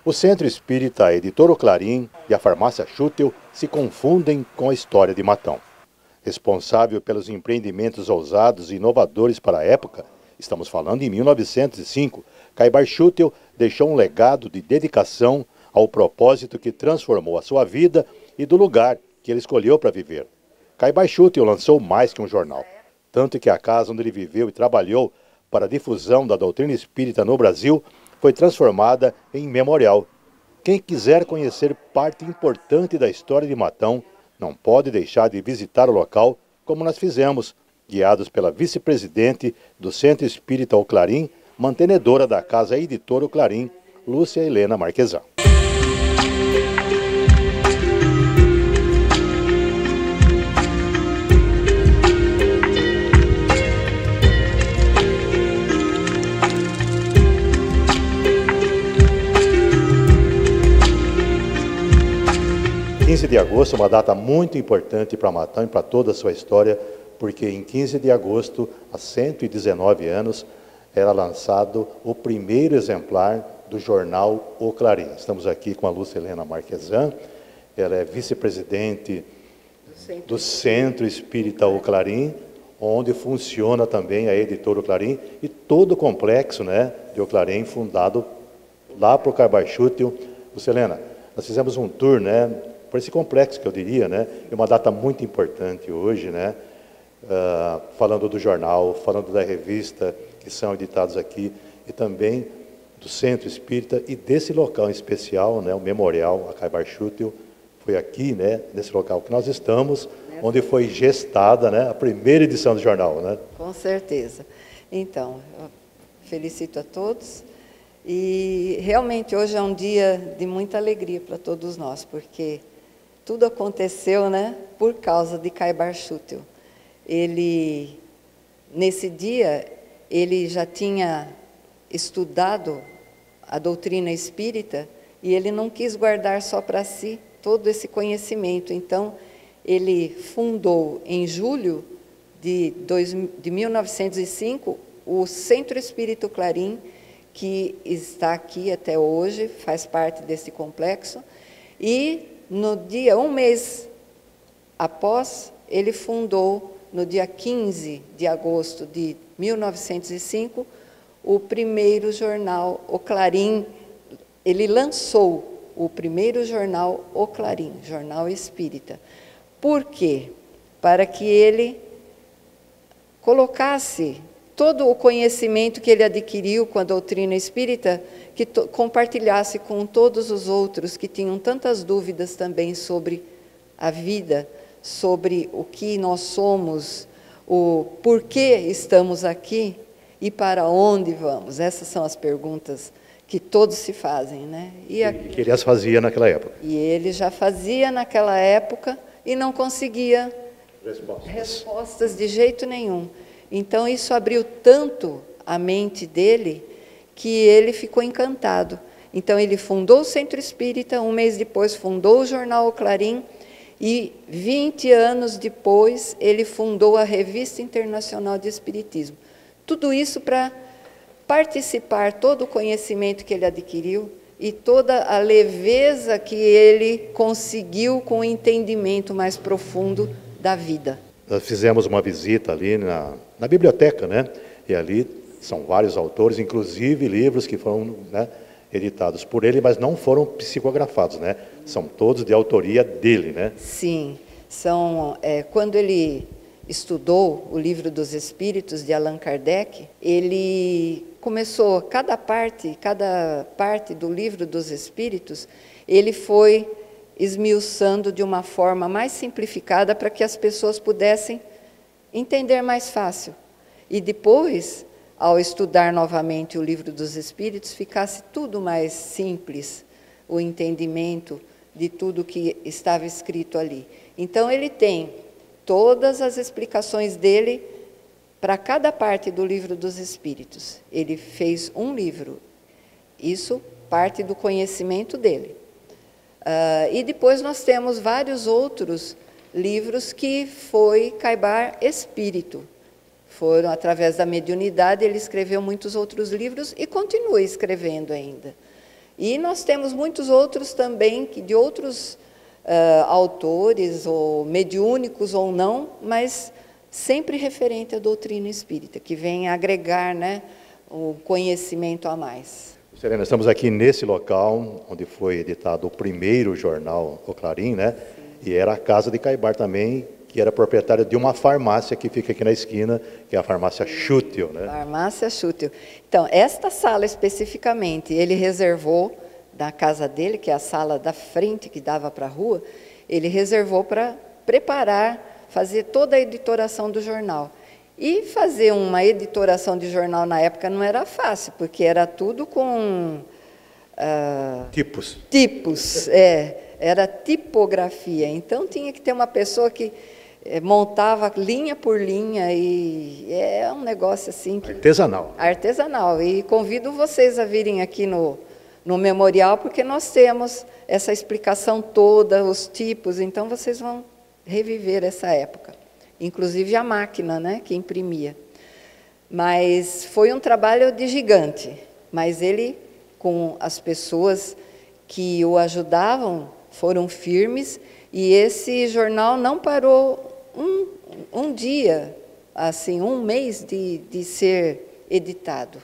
O Centro Espírita, a Editora Clarim e a Farmácia Schutel se confundem com a história de Matão. Responsável pelos empreendimentos ousados e inovadores para a época, estamos falando em 1905, Caibar Schutel deixou um legado de dedicação ao propósito que transformou a sua vida e do lugar que ele escolheu para viver. Caibar Schutel lançou mais que um jornal, tanto que a casa onde ele viveu e trabalhou para a difusão da doutrina espírita no Brasil foi transformada em memorial. Quem quiser conhecer parte importante da história de Matão, não pode deixar de visitar o local, como nós fizemos, guiados pela vice-presidente do Centro Espírita O Clarim, mantenedora da Casa Editora O Clarim, Lúcia Helena Marquesan. 15 de agosto é uma data muito importante para Matão e para toda a sua história, porque em 15 de agosto, há 119 anos, era lançado o primeiro exemplar do jornal O Clarim. Estamos aqui com a Lúcia Helena Marquesan, ela é vice-presidente do Centro Espírita O Clarim, onde funciona também a Editora O Clarim e todo o complexo, né, de O Clarim, fundado lá para o Caibar Schutel. Lúcia Helena, nós fizemos um tour, né, por esse complexo que eu diria, né, é uma data muito importante hoje, né, falando do jornal, falando da revista que são editados aqui e também do Centro Espírita e desse local em especial, né, o Memorial a Caibar Schutel, foi aqui, né, nesse local que nós estamos, onde foi gestada, né, a primeira edição do jornal, né? Com certeza. Então, eu felicito a todos e realmente hoje é um dia de muita alegria para todos nós, porque tudo aconteceu, né, por causa de Caibar Schutel. Ele, nesse dia, ele já tinha estudado a doutrina espírita e ele não quis guardar só para si todo esse conhecimento. Então, ele fundou em julho de 1905 o Centro Espírita Clarim, que está aqui até hoje, faz parte desse complexo, e no dia, um mês após, ele fundou, no dia 15 de agosto de 1905, o primeiro jornal, O Clarim. Ele lançou o primeiro jornal, O Clarim, Jornal Espírita. Por quê? Para que ele colocasse todo o conhecimento que ele adquiriu com a doutrina espírita, que compartilhasse com todos os outros que tinham tantas dúvidas também sobre a vida, sobre o que nós somos, o porquê estamos aqui e para onde vamos. Essas são as perguntas que todos se fazem, né? E que ele as fazia naquela época. E ele já fazia naquela época e não conseguia respostas de jeito nenhum. Então, isso abriu tanto a mente dele que ele ficou encantado. Então, ele fundou o Centro Espírita, um mês depois fundou o Jornal O Clarim e 20 anos depois ele fundou a Revista Internacional de Espiritismo. Tudo isso para participar, todo o conhecimento que ele adquiriu e toda a leveza que ele conseguiu com o entendimento mais profundo da vida. Nós fizemos uma visita ali na biblioteca, né? E ali são vários autores, inclusive livros que foram, né, editados por ele, mas não foram psicografados, né? São todos de autoria dele, né? Sim, são, quando ele estudou o Livro dos Espíritos de Allan Kardec, ele começou, cada parte do Livro dos Espíritos, ele foi esmiuçando de uma forma mais simplificada para que as pessoas pudessem entender mais fácil. E depois, ao estudar novamente o Livro dos Espíritos, ficasse tudo mais simples, o entendimento de tudo que estava escrito ali. Então, ele tem todas as explicações dele para cada parte do Livro dos Espíritos. Ele fez um livro, isso parte do conhecimento dele. E depois nós temos vários outros livros que foi Caibar Espírito. Foram através da mediunidade, ele escreveu muitos outros livros e continua escrevendo ainda. E nós temos muitos outros também, de outros autores, ou mediúnicos ou não, mas sempre referente à doutrina espírita, que vem agregar, né, o conhecimento a mais. Serena, estamos aqui nesse local onde foi editado o primeiro jornal, o Clarim, né? Sim. E era a casa de Caibar também, que era proprietária de uma farmácia que fica aqui na esquina, que é a farmácia Schuttel, né? Farmácia Schuttel. Então, esta sala especificamente, ele reservou da casa dele, que é a sala da frente que dava para a rua, ele reservou para preparar, fazer toda a editoração do jornal. E fazer uma editoração de jornal na época não era fácil, porque era tudo com... Tipos, era tipografia. Então, tinha que ter uma pessoa que montava linha por linha, e é um negócio assim... Artesanal. Artesanal. E convido vocês a virem aqui no memorial, porque nós temos essa explicação toda, os tipos, então vocês vão reviver essa época. Inclusive a máquina, né, que imprimia. Mas foi um trabalho de gigante, mas ele, com as pessoas que o ajudavam, foram firmes, e esse jornal não parou um dia, assim, um mês de ser editado.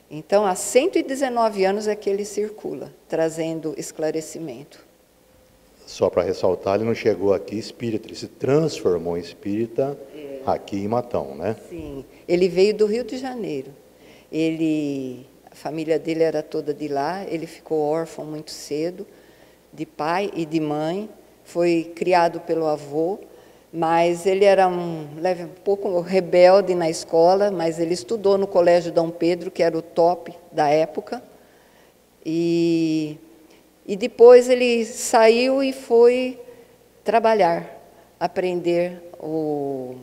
Então, há 119 anos é que ele circula, trazendo esclarecimento. Só para ressaltar, ele não chegou aqui espírita, ele se transformou em espírita aqui em Matão, né? Sim, ele veio do Rio de Janeiro. A família dele era toda de lá, ele ficou órfão muito cedo, de pai e de mãe, foi criado pelo avô, mas ele era um pouco rebelde na escola, mas ele estudou no Colégio Dom Pedro, que era o top da época, e depois ele saiu e foi trabalhar, aprender o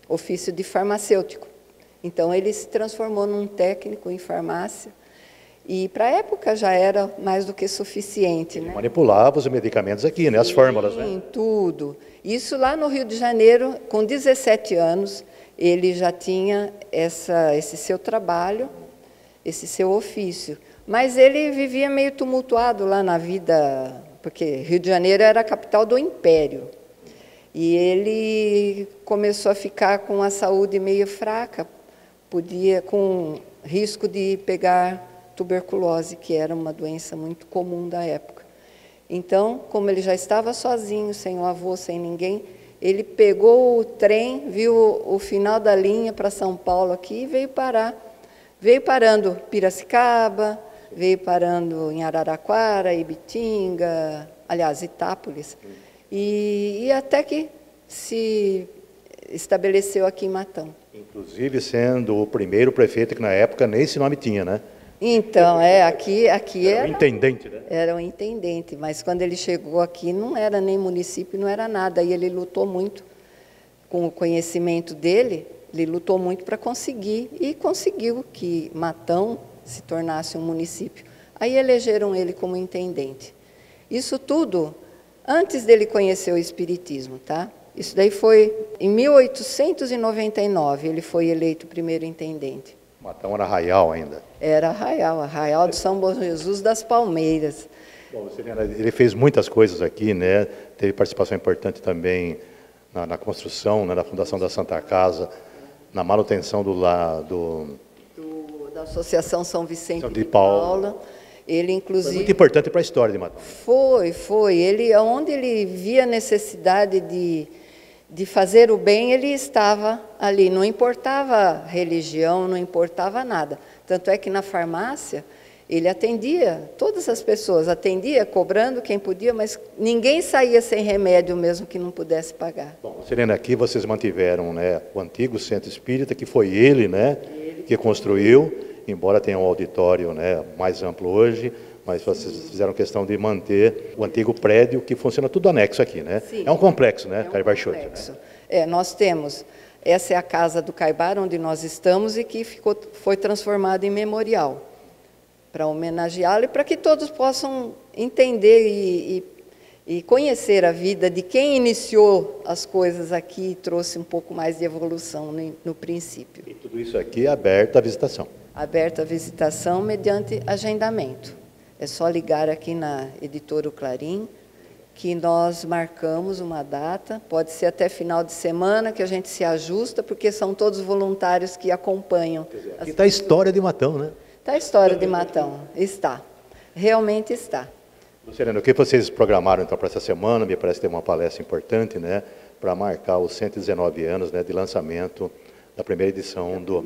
ofício de farmacêutico. Então, ele se transformou num técnico em farmácia, e para a época já era mais do que suficiente. Né? Manipulava os medicamentos aqui, né? As fórmulas, né? Sim, tudo. Isso lá no Rio de Janeiro, com 17 anos, ele já tinha esse seu trabalho, esse seu ofício. Mas ele vivia meio tumultuado lá na vida, porque Rio de Janeiro era a capital do Império. E ele começou a ficar com a saúde meio fraca, com risco de pegar tuberculose, que era uma doença muito comum da época. Então, como ele já estava sozinho, sem o avô, sem ninguém, ele pegou o trem, viu o final da linha para São Paulo aqui e veio parar. Veio parando Piracicaba, veio parando em Araraquara, Ibitinga, aliás, Itápolis, e até que se estabeleceu aqui em Matão. Inclusive sendo o primeiro prefeito que na época nem esse nome tinha, né? Então, aqui era... Era um intendente, né? Era um intendente, mas quando ele chegou aqui não era nem município, não era nada, e ele lutou muito com o conhecimento dele, ele lutou muito para conseguir, e conseguiu que Matão se tornasse um município. Aí elegeram ele como intendente. Isso tudo antes dele conhecer o Espiritismo, tá? Isso daí foi em 1899, ele foi eleito primeiro intendente. Matão era Arraial ainda. Era Arraial de São Bom Jesus das Palmeiras. Bom, ele fez muitas coisas aqui, né? Teve participação importante também na construção, né, da fundação da Santa Casa, na manutenção da Associação São Vicente de Paula. Ele, inclusive... Foi muito importante para a história de Matão. Foi. Onde ele via necessidade de fazer o bem, ele estava ali. Não importava religião, não importava nada. Tanto é que na farmácia, ele atendia todas as pessoas, atendia cobrando quem podia, mas ninguém saía sem remédio mesmo que não pudesse pagar. Bom, Serena, aqui vocês mantiveram, né, o antigo centro espírita, que foi ele, né, que construiu, embora tenha um auditório, né, mais amplo hoje, mas vocês fizeram questão de manter o antigo prédio, que funciona tudo anexo aqui, né? Sim. É um complexo, né, Caibar Schuttel, né? Nós temos, essa é a casa do Caibar, onde nós estamos, e que foi transformada em memorial, para homenageá-lo e para que todos possam entender e conhecer a vida de quem iniciou as coisas aqui e trouxe um pouco mais de evolução no princípio. E tudo isso aqui é aberto à visitação? Aberto à visitação mediante agendamento. É só ligar aqui na editora O Clarim, que nós marcamos uma data, pode ser até final de semana, que a gente se ajusta, porque são todos voluntários que acompanham. Aqui está a história de Matão, né? Está a história de Matão, está, realmente está. Lucilena, o que vocês programaram então para essa semana? Me parece que tem uma palestra importante, né? Para marcar os 119 anos, né, de lançamento da primeira edição do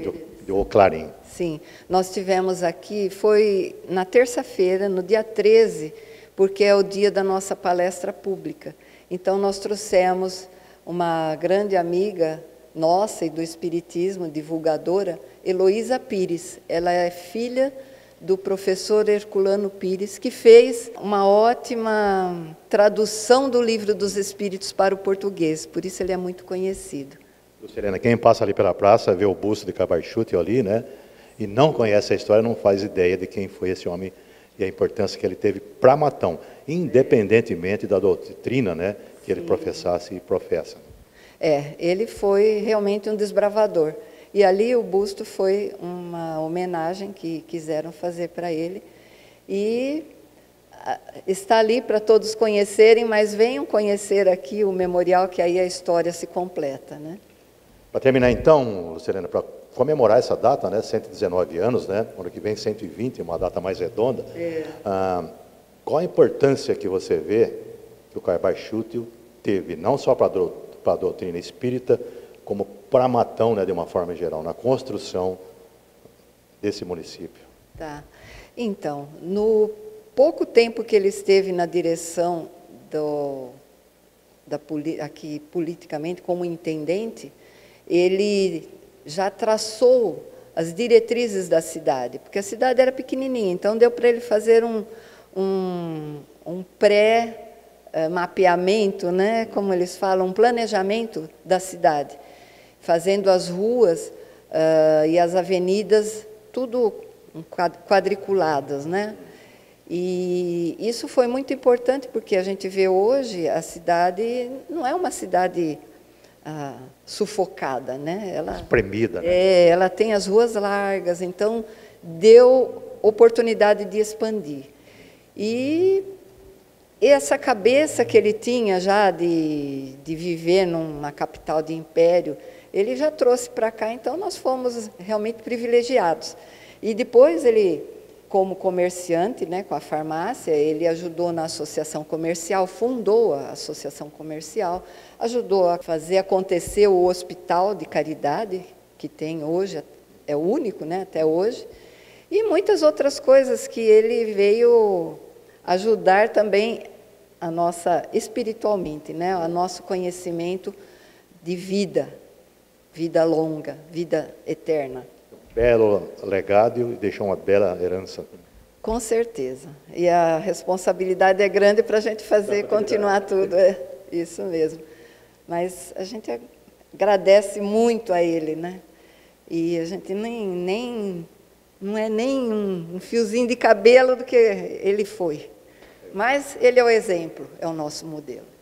O Clarim. Sim, nós tivemos aqui, foi na terça-feira, no dia 13, porque é o dia da nossa palestra pública. Então, nós trouxemos uma grande amiga nossa e do Espiritismo, divulgadora, Heloísa Pires. Ela é filha do professor Herculano Pires, que fez uma ótima tradução do Livro dos Espíritos para o português, por isso ele é muito conhecido. Lucilena, quem passa ali pela praça, vê o busto de Cabarchute ali, né? E não conhece a história, não faz ideia de quem foi esse homem e a importância que ele teve para Matão, independentemente da doutrina, né, que ele professasse e professa. Ele foi realmente um desbravador. E ali o busto foi uma homenagem que quiseram fazer para ele. E está ali para todos conhecerem, mas venham conhecer aqui o memorial, que aí a história se completa, né? Para terminar então, Lucilena, para comemorar essa data, né, 119 anos, né, ano que vem 120, uma data mais redonda, qual a importância que você vê que o Cabarchute teve, não só para a doutrina espírita, como para Matão, né, de uma forma geral, na construção desse município? Tá. Então, no pouco tempo que ele esteve na direção aqui politicamente como intendente, ele já traçou as diretrizes da cidade, porque a cidade era pequenininha, então deu para ele fazer um pré-mapeamento, né, como eles falam, um planejamento da cidade, fazendo as ruas e as avenidas tudo quadriculadas, né? E isso foi muito importante, porque a gente vê hoje a cidade não é uma cidade sufocada, né? Ela, espremida, né? Ela tem as ruas largas, então deu oportunidade de expandir. E essa cabeça que ele tinha já de viver numa capital de império, ele já trouxe para cá, então nós fomos realmente privilegiados. E depois ele, como comerciante, né, com a farmácia, ele ajudou na associação comercial, fundou a associação comercial, ajudou a fazer acontecer o hospital de caridade, que tem hoje, é o único, né, até hoje, e muitas outras coisas que ele veio ajudar também a nossa, espiritualmente, né, o nosso conhecimento de vida longa, vida eterna. Belo legado e deixou uma bela herança. Com certeza. E a responsabilidade é grande para a gente fazer, continuar tudo. É isso mesmo. Mas a gente agradece muito a ele, né? E a gente não é nem um fiozinho de cabelo do que ele foi. Mas ele é o exemplo, é o nosso modelo.